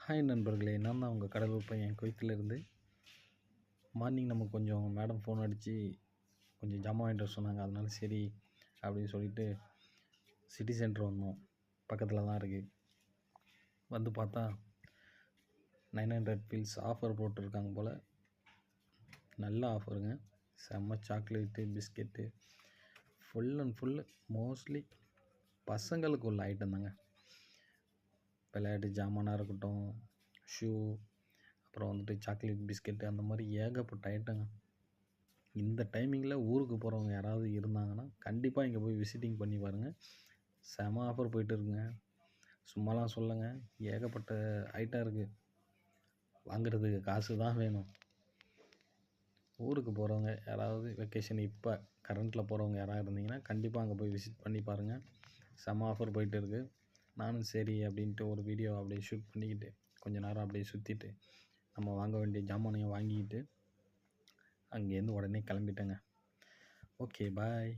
Hi நண்பர்களே, நான் தான் உங்கள் கடலூர் பையன் குவைத்திலேருந்து. மார்னிங் நமக்கு கொஞ்சம் மேடம் ஃபோன் அடித்து கொஞ்சம் ஜாமான் வாங்கிட்டு வர சொன்னாங்க. அதனால சரி அப்படின்னு சொல்லிட்டு சிட்டி சென்டர் வந்தோம். பக்கத்தில் தான் இருக்குது. வந்து பார்த்தா 900 பீல்ஸ் ஆஃபர் போட்டிருக்காங்க போல். நல்ல ஆஃபருங்க. செம்ம chocolate, biscuit, full and full mostly பசங்களுக்கு உள்ள ஐட்டம் தாங்க. விளையாட்டு ஜாமானாக இருக்கட்டும், ஷூ, அப்புறம் வந்துட்டு சாக்லேட், பிஸ்கெட்டு, அந்த மாதிரி ஏகப்பட்ட ஐட்டங்க. இந்த டைமிங்கில் ஊருக்கு போகிறவங்க யாராவது இருந்தாங்கன்னா கண்டிப்பாக இங்கே போய் விசிட்டிங் பண்ணி பாருங்கள். செம ஆஃபர் போயிட்டு இருக்குங்க. சும்மாலாம் சொல்லுங்க, ஏகப்பட்ட ஐட்டம் இருக்குது. வாங்குறதுக்கு காசு தான் வேணும். ஊருக்கு போகிறவங்க யாராவது வெக்கேஷன் இப்போ கரண்ட்டில் போகிறவங்க யாராவது இருந்தீங்கன்னா கண்டிப்பாக அங்கே போய் விசிட் பண்ணி பாருங்கள். செம ஆஃபர் போயிட்டு இருக்குது. நானும் சரி அப்படின்ட்டு ஒரு வீடியோ அப்படியே ஷூட் பண்ணிக்கிட்டு கொஞ்ச நேரம் அப்படியே சுற்றிட்டு நம்ம வாங்க வேண்டிய ஜாமானையும் வாங்கிக்கிட்டு அங்கேருந்து உடனே கிளம்பிட்டேங்க. ஓகே, பாய்.